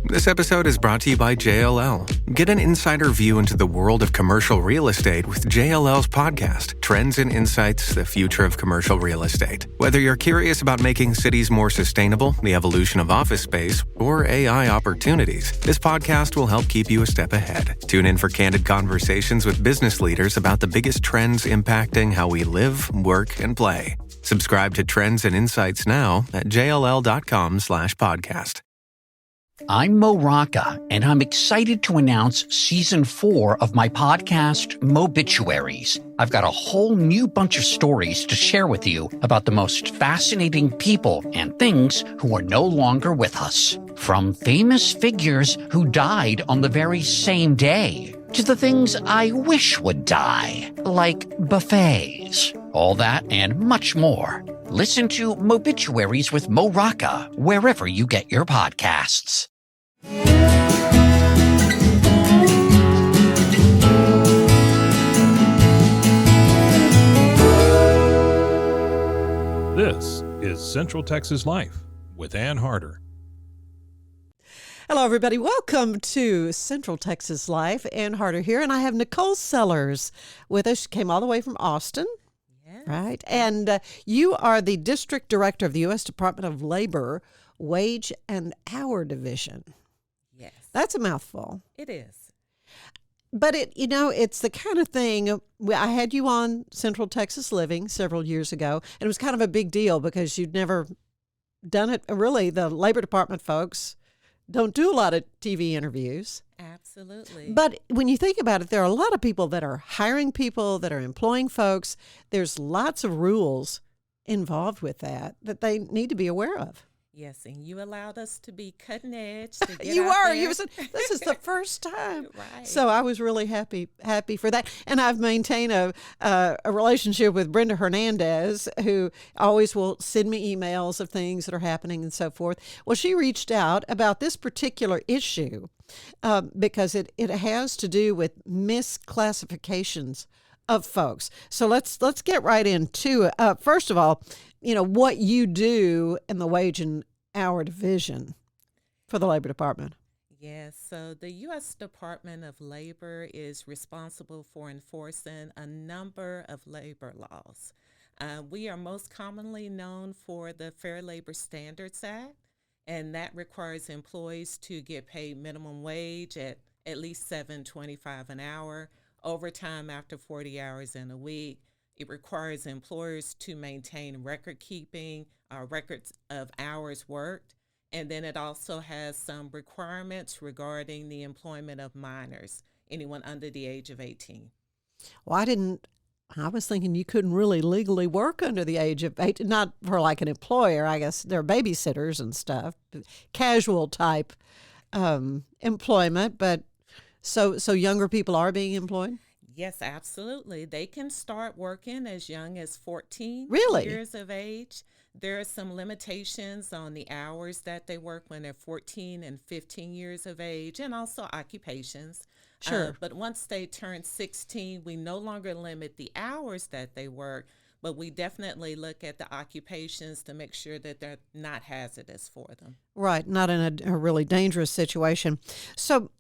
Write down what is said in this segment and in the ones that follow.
This episode is brought to you by JLL. Get an insider view into the world of commercial real estate with JLL's podcast, Trends and Insights, the Future of Commercial Real Estate. Whether you're curious about making cities more sustainable, the evolution of office space, or AI opportunities, this podcast will help keep you a step ahead. Tune in for candid conversations with business leaders about the biggest trends impacting how we live, work, and play. Subscribe to Trends and Insights now at jll.com/podcast. I'm Mo Rocca, and I'm excited to announce Season 4 of my podcast, Mobituaries. I've got a whole new bunch of stories to share with you about the most fascinating people and things who are no longer with us. From famous figures who died on the very same day, to the things I wish would die, like buffets. All that and much more. Listen to Mobituaries with Mo Rocca wherever you get your podcasts. This is Central Texas Life with Ann Harder. Hello, everybody. Welcome to Central Texas Life. Ann Harder here, and I have Nicole Sellers with us. She came all the way from Austin. Right. And you are the District Director of the U.S. Department of Labor Wage and Hour Division. Yes. That's a mouthful. It is. But it's the kind of thing, I had you on Central Texas Living several years ago, and it was kind of a big deal because you'd never done it. Really, the Labor Department folks don't do a lot of TV interviews. Absolutely. But when you think about it, there are a lot of people that are hiring people, that are employing folks. There's lots of rules involved with that they need to be aware of. Yes, and you allowed us to be cutting edge. To get You out are. there. This is the first time. Right. So I was really happy for that. And I've maintained a relationship with Brenda Hernandez, who always will send me emails of things that are happening and so forth. Well, she reached out about this particular issue because it has to do with misclassifications of folks. So let's get right into it. First of all, what you do in the wage and hour division for the Labor Department. Yes, so the U.S. Department of Labor is responsible for enforcing a number of labor laws. We are most commonly known for the Fair Labor Standards Act, and that requires employees to get paid minimum wage at least $7.25 an hour, overtime after 40 hours in a week. It requires employers to maintain record keeping, records of hours worked, and then it also has some requirements regarding the employment of minors, anyone under the age of 18. Well, I was thinking you couldn't really legally work under the age of 18, not for like an employer. I guess they're babysitters and stuff, casual type employment, but so younger people are being employed? Yes, absolutely. They can start working as young as 14 years of age. There are some limitations on the hours that they work when they're 14 and 15 years of age, and also occupations. Sure. But once they turn 16, we no longer limit the hours that they work, but we definitely look at the occupations to make sure that they're not hazardous for them. Right, not in a really dangerous situation. So,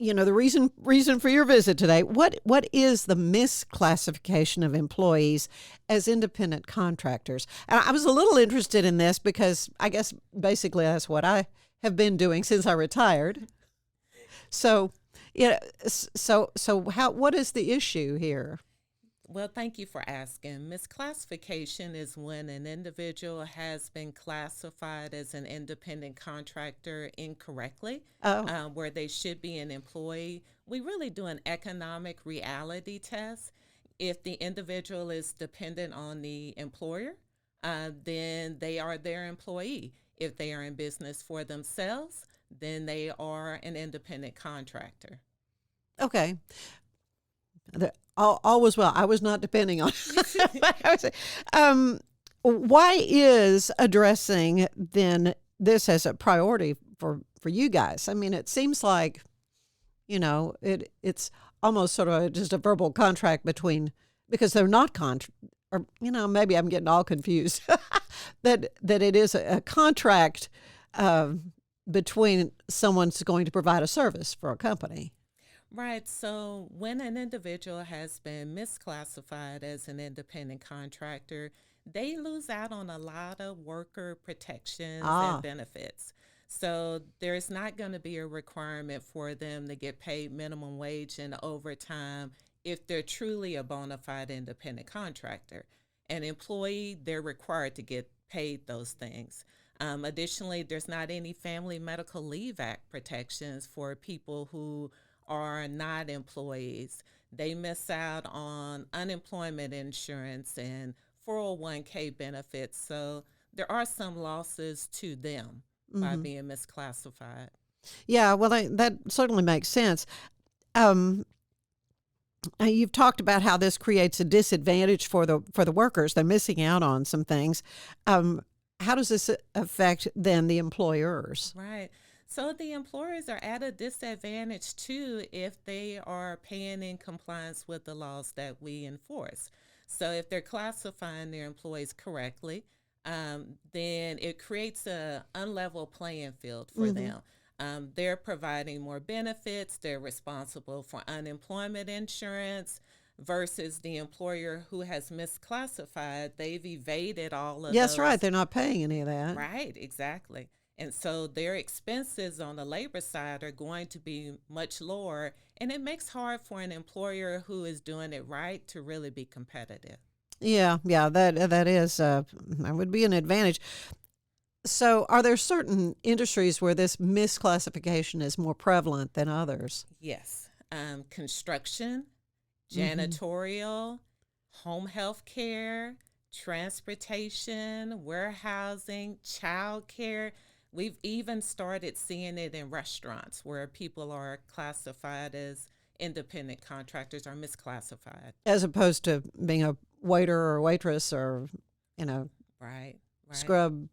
the reason for your visit today, what is the misclassification of employees as independent contractors? And I was a little interested in this because I guess basically that's what I have been doing since I retired. So, what is the issue here? Well, thank you for asking. Misclassification is when an individual has been classified as an independent contractor incorrectly, where they should be an employee. We really do an economic reality test. If the individual is dependent on the employer, then they are their employee. If they are in business for themselves, then they are an independent contractor. Okay. All was well. I was not depending on why is addressing then this as a priority for you guys? I mean, it seems like, it's almost sort of just a verbal contract between, because they're not or maybe I'm getting all confused, that it is a contract between someone's going to provide a service for a company. Right. So when an individual has been misclassified as an independent contractor, they lose out on a lot of worker protections and Ah, benefits. So there's not going to be a requirement for them to get paid minimum wage and overtime if they're truly a bona fide independent contractor. An employee, they're required to get paid those things. Additionally, there's not any Family Medical Leave Act protections for people who are not employees. They miss out on unemployment insurance and 401k benefits. So there are some losses to them by hmm, being misclassified. yeah. Well, that certainly makes sense. Um, you've talked about how this creates a disadvantage for the workers. They're missing out on some things. Um, how does this affect then the employers? Right. So the employers are at a disadvantage too if they are paying in compliance with the laws that we enforce. So if they're classifying their employees correctly, then it creates a unlevel playing field for Hmm. them. They're providing more benefits. They're responsible for unemployment insurance versus the employer who has misclassified. They've evaded all of Yes, right. those. They're not paying any of that. Right, exactly. And so their expenses on the labor side are going to be much lower, and it makes hard for an employer who is doing it right to really be competitive. Yeah, yeah. That is that would be an advantage. So, are there certain industries where this misclassification is more prevalent than others? Yes, construction, Hmm. janitorial, home health care, transportation, warehousing, childcare. We've even started seeing it in restaurants where people are classified as independent contractors or misclassified. As opposed to being a waiter or waitress or, you know, Right, right, scrub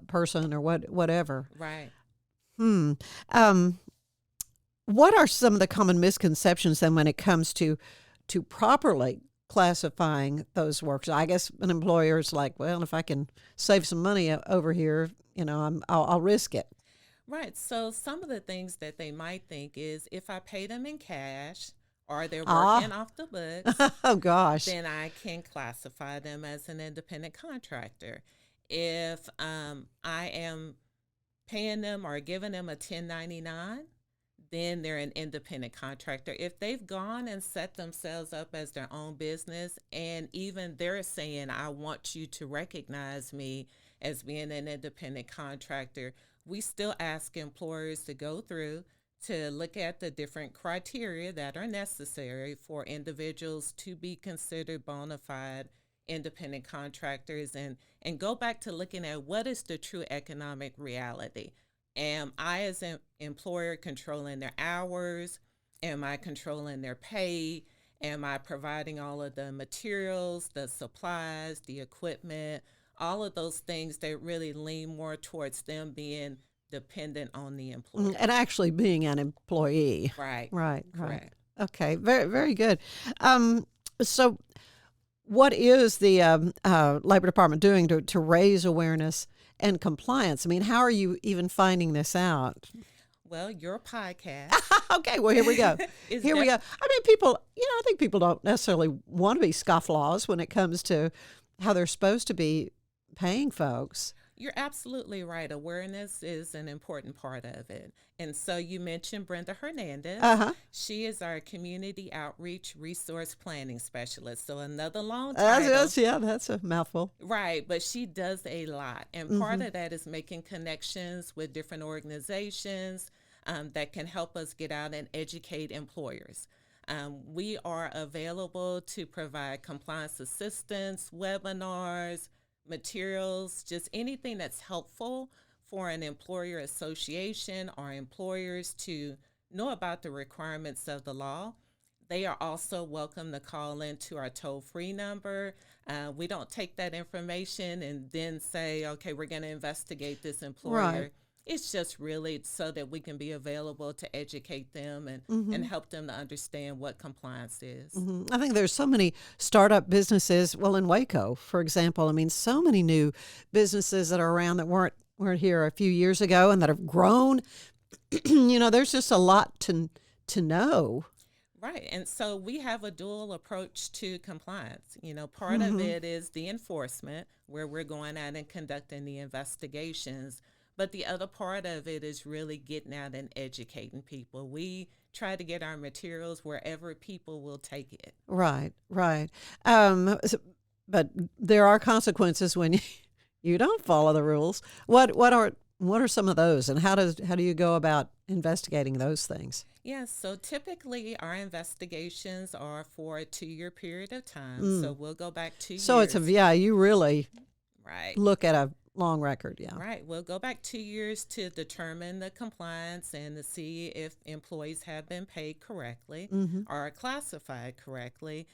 person or whatever. right. Hmm. Um, what are some of the common misconceptions then when it comes to properly classifying those workers? I guess an employer's like, well, if I can save some money over here, I'll risk it. Right. So some of the things that they might think is if I pay them in cash or they're Ah, working off the books, oh gosh. then I can classify them as an independent contractor. If I am paying them or giving them a 1099, then they're an independent contractor. If they've gone and set themselves up as their own business, and even they're saying, I want you to recognize me as being an independent contractor, we still ask employers to go through to look at the different criteria that are necessary for individuals to be considered bona fide independent contractors and go back to looking at what is the true economic reality. Am I, as an employer, controlling their hours? Am I controlling their pay? Am I providing all of the materials, the supplies, the equipment, all of those things that really lean more towards them being dependent on the And employer? actually being an employee. Right, Right, right. correct. Okay, very, very good. Um, so, what is the Labor Department doing to raise awareness and compliance? I mean, how are you even finding this out? Well, your podcast Okay, well, here we go. is Here we go. I mean, people, I think people don't necessarily want to be scofflaws when it comes to how they're supposed to be paying folks. You're absolutely right. Awareness is an important part of it. And so you mentioned Brenda Uh Hernandez. huh. She is our community outreach resource planning specialist. So another long That's, title. that's yeah, that's a mouthful. Right, but she does a lot. And part Hmm. of that is making connections with different organizations that can help us get out and educate employers. We are available to provide compliance assistance, webinars, materials, just anything that's helpful for an employer association or employers to know about the requirements of the law. They are also welcome to call into our toll free number. We don't take that information and then say, okay, we're going to investigate this Right. employer. It's just really so that we can be available to educate them and Hmm. help them to understand what compliance is. I think there's so many startup businesses. Well, in Waco, for example, I mean, so many new businesses that are around that weren't were here a few years ago and that have grown. There's just a lot to know. Right. And so we have a dual approach to compliance. Part of it is the enforcement, where we're going out and conducting the investigations. But the other part of it is really getting out and educating people. We try to get our materials wherever people will take it. Right. But there are consequences when you don't follow the rules. What are some of those, and how do you go about investigating those things? Yes, so typically our investigations are for a 2-year period of time. So we'll go back 2 years. So you really right. look at a long record, yeah. Right. We'll go back 2 years to determine the compliance and to see if employees have been paid correctly or classified correctly.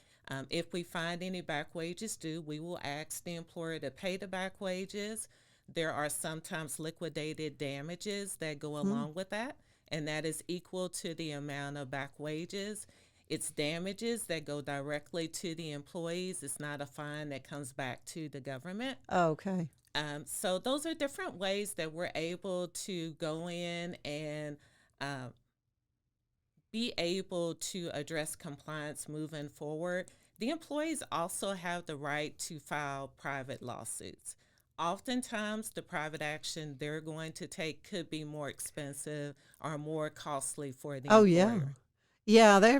If we find any back wages due, we will ask the employer to pay the back wages. There are sometimes liquidated damages that go along with that, and that is equal to the amount of back wages. It's damages that go directly to the employees. It's not a fine that comes back to the government. Okay. So those are different ways that we're able to go in and be able to address compliance moving forward. The employees also have the right to file private lawsuits. Oftentimes, the private action they're going to take could be more expensive or more costly for the employer. Yeah,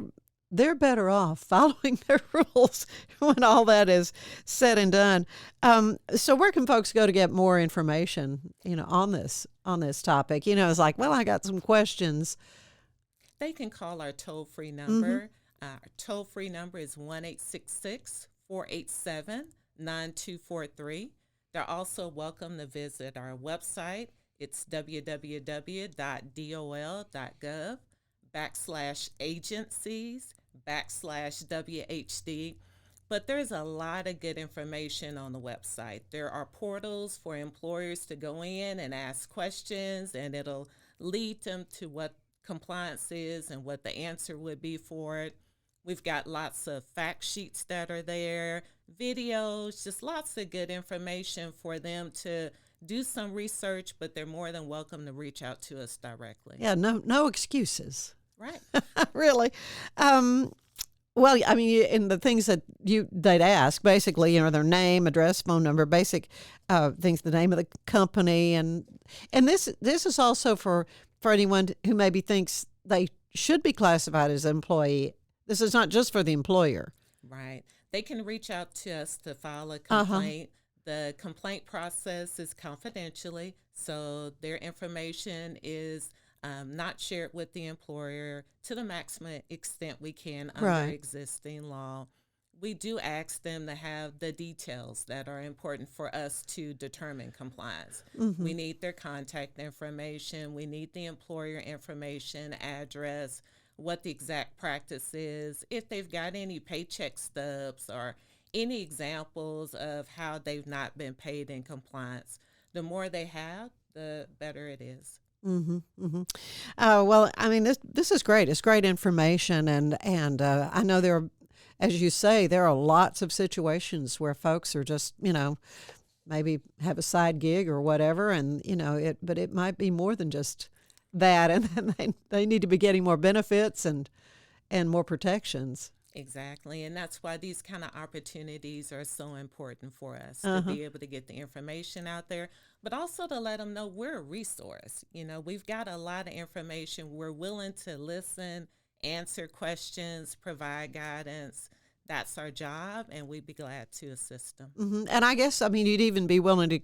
they're better off following their rules when all that is said and done. So where can folks go to get more information, on this topic? It's like, well, I got some questions. They can call our toll-free number. Our toll-free number is 1-866-487-9243. They're also welcome to visit our website. It's www.dol.gov/agencies/WHD. But there's a lot of good information on the website. There are portals for employers to go in and ask questions, and it'll lead them to what compliance is and what the answer would be for it. We've got lots of fact sheets that are there, videos, just lots of good information for them to do some research, but they're more than welcome to reach out to us directly. Yeah, no excuses. Right. Really. Well, I mean, in the things that they'd ask, basically, their name, address, phone number, basic things, the name of the company, and this is also for anyone who maybe thinks they should be classified as an employee. This is not just for the employer. Right. They can reach out to us to file a complaint. The complaint process is confidentially, so their information is not shared with the employer to the maximum extent we can under existing law. We do ask them to have the details that are important for us to determine compliance. We need their contact information. We need the employer information, address, what the exact practice is, if they've got any paycheck stubs or any examples of how they've not been paid in compliance. The more they have, the better it is. Well, I mean, this is great. It's great information, and I know there are, as you say, there are lots of situations where folks are just, maybe have a side gig or whatever, and but it might be more than just that, and then they need to be getting more benefits and more protections. Exactly, and that's why these kind of opportunities are so important for us, to be able to get the information out there, but also to let them know we're a resource. We've got a lot of information. We're willing to listen, answer questions, provide guidance. That's our job, and we'd be glad to assist them. And I guess, you'd even be willing to,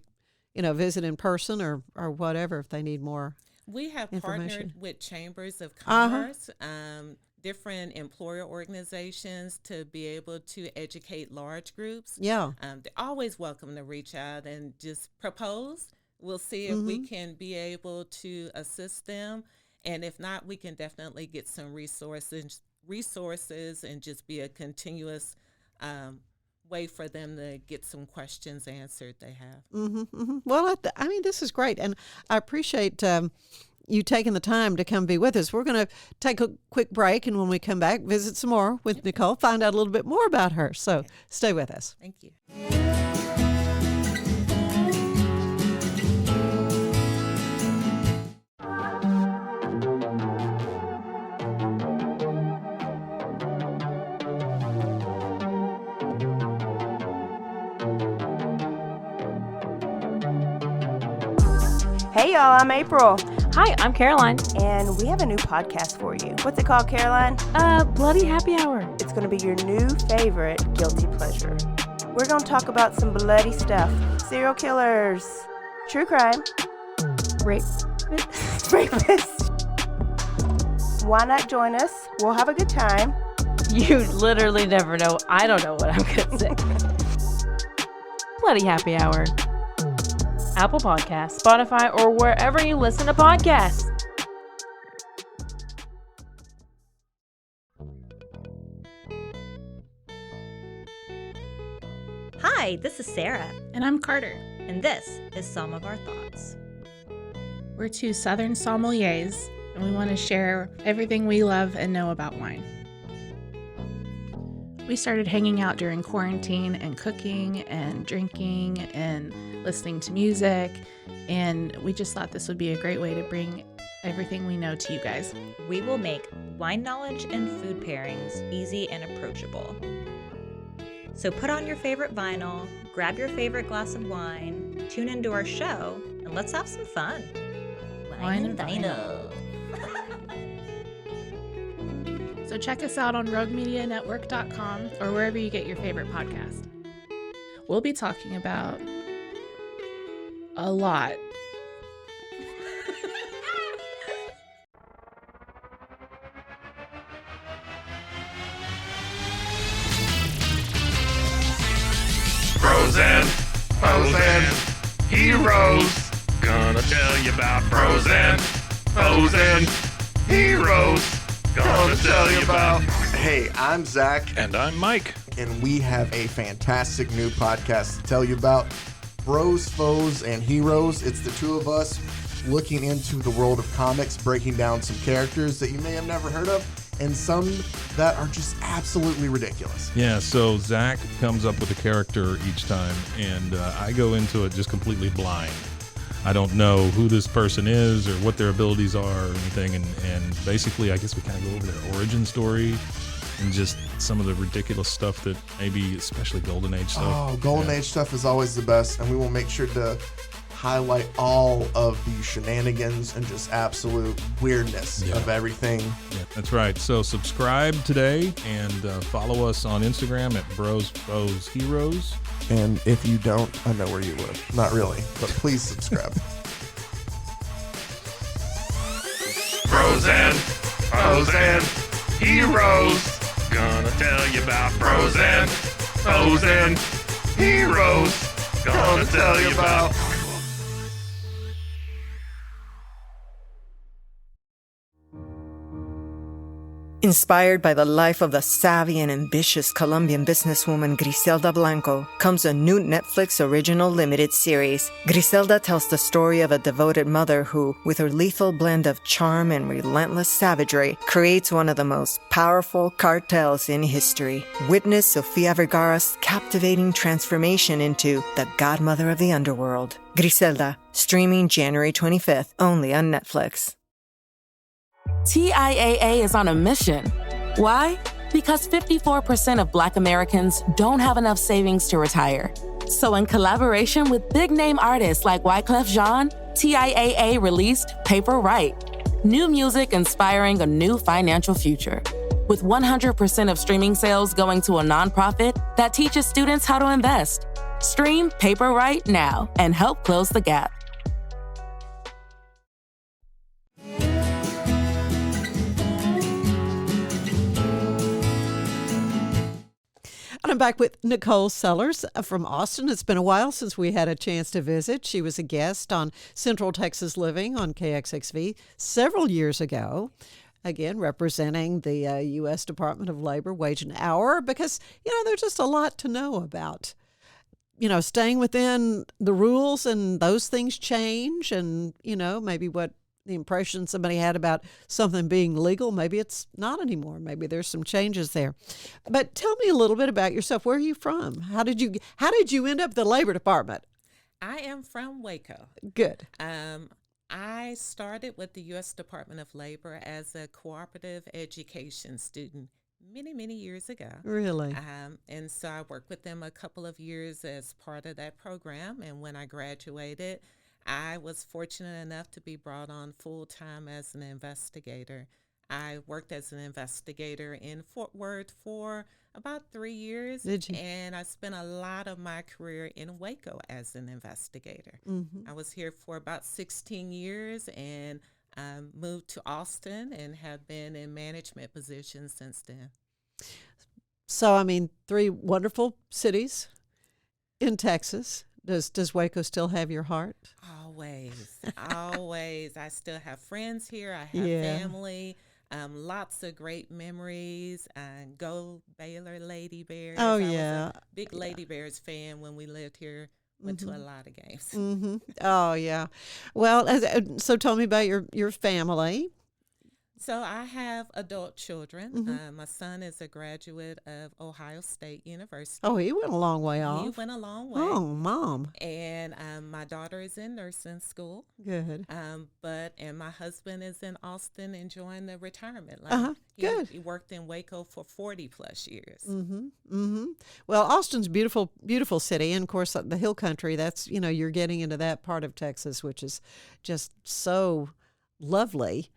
visit in person or whatever if they need more. We have partnered with chambers of commerce, different employer organizations to be able to educate large groups. Yeah. They're always welcome to reach out and just propose. We'll see if we can be able to assist them. And if not, we can definitely get some resources and just be a continuous way for them to get some questions answered they have. Well, this is great. And I appreciate you taking the time to come be with us. We're going to take a quick break, and when we come back, visit some more with Nicole, find out a little bit more about her. So stay with us. Thank you. Hey y'all, I'm April, Hi, I'm Caroline. and we have a new podcast for you. What's it called, Caroline? Bloody Happy Hour. It's going to be your new favorite guilty pleasure. We're going to talk about some bloody stuff. Serial killers, true crime, Rape. rapists. Why not join us? We'll have a good time. You literally never know. I don't know what I'm going to say. Bloody Happy Hour. Apple Podcasts, Spotify, or wherever you listen to podcasts. Hi, this is Sarah, And I'm Carter. and this is Some of Our Thoughts. We're two Southern sommeliers, and we want to share everything we love and know about wine. We started hanging out during quarantine and cooking and drinking and listening to music, and we just thought this would be a great way to bring everything we know to you guys. We will make wine knowledge and food pairings easy and approachable. So put on your favorite vinyl, grab your favorite glass of wine, tune into our show, and let's have some fun. Wine and vinyl. So check us out on roguemedianetwork.com or wherever you get your favorite podcast. We'll be talking about a lot. Bros and heroes. Gonna tell you about bros and heroes. Gonna tell you about. Hey, I'm Zach, And I'm Mike. and we have a fantastic new podcast to tell you about. Bros, Foes, and Heroes. It's the two of us looking into the world of comics, breaking down some characters that you may have never heard of, and some that are just absolutely ridiculous. Yeah, so Zach comes up with a character each time, and I go into it just completely blind. I don't know who this person is or what their abilities are or anything, and basically I guess we kind of go over their origin story and just some of the ridiculous stuff that maybe, especially Golden Age stuff. Oh, Golden Yeah. Age stuff is always the best, and we will make sure to highlight all of the shenanigans and just absolute weirdness Yeah. of everything. Yeah, that's right. So subscribe today and follow us on Instagram at Bros, Foes, Heroes. And if you don't, I know where you live. Not really, but please subscribe. Bros and heroes. Gonna tell you about bros and heroes. Gonna tell you about. Inspired by the life of the savvy and ambitious Colombian businesswoman Griselda Blanco comes a new Netflix original limited series. Griselda tells the story of a devoted mother who, with her lethal blend of charm and relentless savagery, creates one of the most powerful cartels in history. Witness Sofia Vergara's captivating transformation into the godmother of the underworld. Griselda, streaming January 25th, only on Netflix. TIAA is on a mission. Why? Because 54% of Black Americans don't have enough savings to retire. So in collaboration with big-name artists like Wyclef Jean, TIAA released Paper Right, new music inspiring a new financial future. With 100% of streaming sales going to a nonprofit that teaches students how to invest. Stream Paper Right now and help close the gap. And I'm back with Nicole Sellers from Austin. It's been a while since we had a chance to visit. She was a guest on Central Texas Living on KXXV several years ago, again, representing the U.S. Department of Labor Wage and Hour, because, there's just a lot to know about, staying within the rules, and those things change, and, maybe what the impression somebody had about something being legal, maybe it's not anymore. Maybe there's some changes there. But tell me a little bit about yourself. Where are you from? How did you end up at the Labor Department? I am from Waco. Good. I started with the U.S. Department of Labor as a cooperative education student many, many years ago. Really? And so I worked with them a couple of years as part of that program. And when I graduated, I was fortunate enough to be brought on full-time as an investigator. I worked as an investigator in Fort Worth for about 3 years. Did you? And I spent a lot of my career in Waco as an investigator. Mm-hmm. I was here for about 16 years and moved to Austin and have been in management positions since then. So, I mean, 3 wonderful cities in Texas. Does Waco still have your heart? Always, always. I still have friends here. I have family. Lots of great memories. Go Baylor Lady Bears. Oh, I yeah. was a big Lady Bears fan when we lived here. Went to a lot of games. Mm-hmm. Oh, yeah. Well, so tell me about your family. So I have adult children. Mm-hmm. My son is a graduate of Ohio State University. Oh, he went a long way off. He went a long way. Oh, Mom. And my daughter is in nursing school. Good. And my husband is in Austin enjoying the retirement life. Good. He worked in Waco for 40 plus years. Mm-hmm. Mm-hmm. Well, Austin's beautiful, beautiful city, and of course the Hill Country. That's you're getting into that part of Texas, which is just so lovely.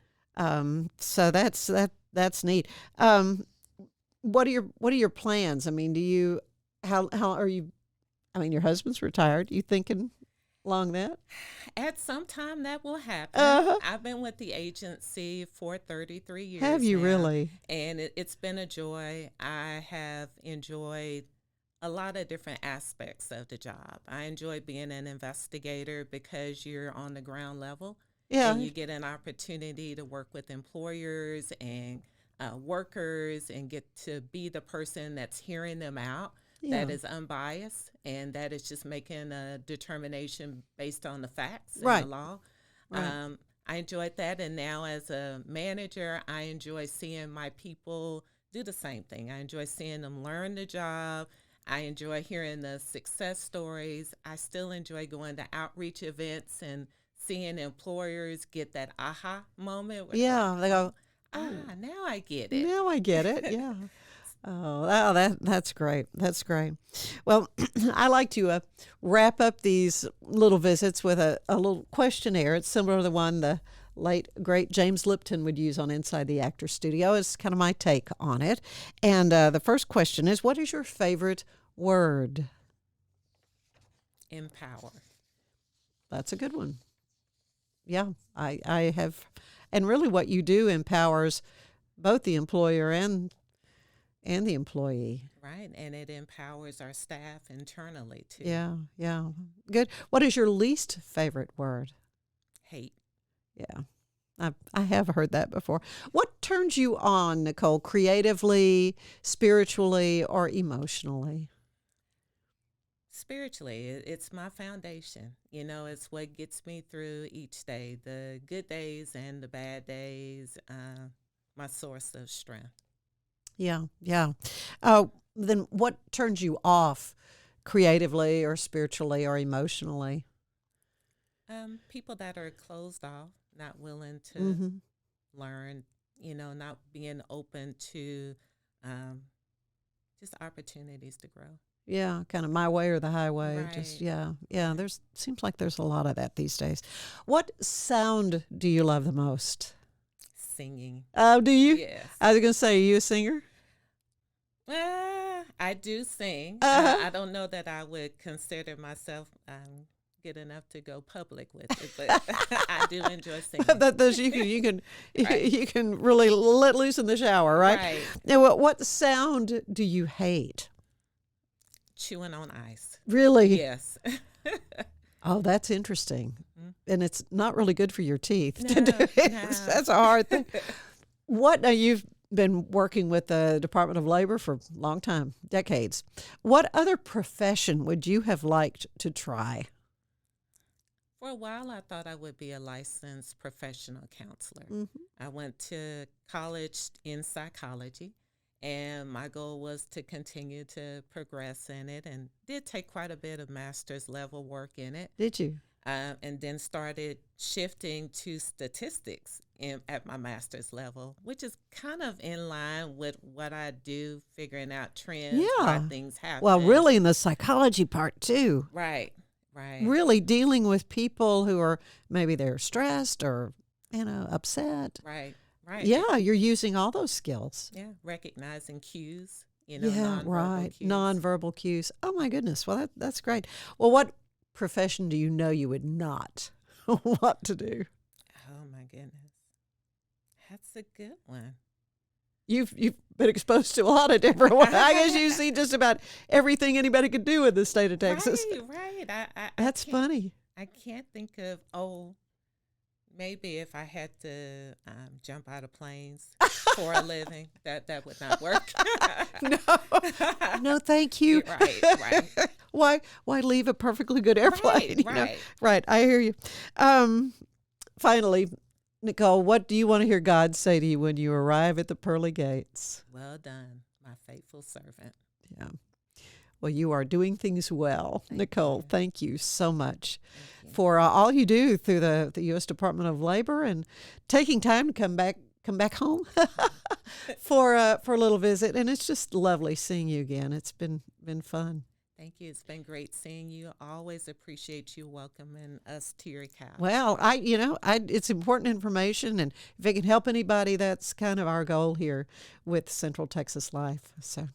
So that's neat. What are your plans? I mean, how are you? I mean, your husband's retired. You thinking along that? At some time that will happen. I've been with the agency for 33 years. Have you now, really? And it's been a joy. I have enjoyed a lot of different aspects of the job. I enjoy being an investigator because you're on the ground level. Yeah. And you get an opportunity to work with employers and workers and get to be the person that's hearing them out. Yeah. That is unbiased and that is just making a determination based on the facts Right. and the law. Right. I enjoyed that. And now as a manager, I enjoy seeing my people do the same thing. I enjoy seeing them learn the job. I enjoy hearing the success stories. I still enjoy going to outreach events and seeing employers get that aha moment. Yeah, they go, now I get it. Now I get it. Yeah. That's great. That's great. Well, I like to wrap up these little visits with a little questionnaire. It's similar to the one the late, great James Lipton would use on Inside the Actors Studio. It's kind of my take on it. And the first question is, what is your favorite word? Empower. That's a good one. Yeah, I have, and really what you do empowers both the employer and the employee. Right, and it empowers our staff internally too. Yeah, good. What is your least favorite word? Hate. Yeah, I have heard that before. What turns you on, Nicole, creatively, spiritually, or emotionally? Spiritually, it's my foundation. It's what gets me through each day, the good days and the bad days, my source of strength. Yeah. Then what turns you off creatively or spiritually or emotionally? People that are closed off, not willing to learn, not being open to just opportunities to grow. Yeah, kind of my way or the highway. Right. Just seems like there's a lot of that these days. What sound do you love the most? Singing. Oh, do you? Yes. I was going to say, are you a singer? I do sing. Uh-huh. I don't know that I would consider myself good enough to go public with it, but I do enjoy singing. You can really let loose in the shower, right? Right. Now, what sound do you hate? Chewing on ice. Really? Yes. Oh, that's interesting. Mm-hmm. And it's not really good for your teeth No, to do it. no. That's a hard thing. Now you've been working with the Department of Labor for a long time, decades. What other profession would you have liked to try? For a while, I thought I would be a licensed professional counselor. Mm-hmm. I went to college in psychology, and my goal was to continue to progress in it, and did take quite a bit of master's level work in it. Did you? And then started shifting to statistics at my master's level, which is kind of in line with what I do, figuring out trends, why things happen. Well, really in the psychology part too. Right. Right. really dealing with people who are maybe they're stressed or upset. Right. Right. Yeah, you're using all those skills. Yeah. Recognizing cues. Yeah, nonverbal right. cues. Nonverbal cues. Oh my goodness. Well, that's great. Well, what profession do you know you would not want to do? Oh my goodness. That's a good one. You've been exposed to a lot of different ones. I guess you see just about everything anybody could do in the state of Texas. Right. That's funny. I can't think of, maybe if I had to jump out of planes for a living, that would not work. No, thank you. Right. Why leave a perfectly good airplane? Right. Right. I hear you. Finally, Nicole, what do you want to hear God say to you when you arrive at the pearly gates? Well done, my faithful servant. Yeah. Well, you are doing things well, Nicole. Thank you so much for all you do through the U.S. Department of Labor and taking time to come back home for a little visit. And it's just lovely seeing you again. It's been fun. Thank you. It's been great seeing you. I always appreciate you welcoming us to your couch. Well, it's important information, and if it can help anybody, that's kind of our goal here with Central Texas Life. So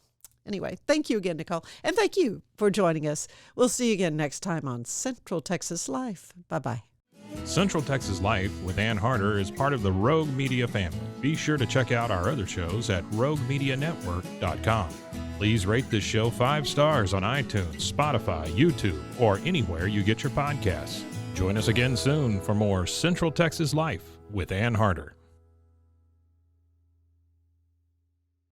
anyway, thank you again, Nicole, and thank you for joining us. We'll see you again next time on Central Texas Life. Bye-bye. Central Texas Life with Ann Harder is part of the Rogue Media family. Be sure to check out our other shows at roguemedianetwork.com. Please rate this show 5 stars on iTunes, Spotify, YouTube, or anywhere you get your podcasts. Join us again soon for more Central Texas Life with Ann Harder.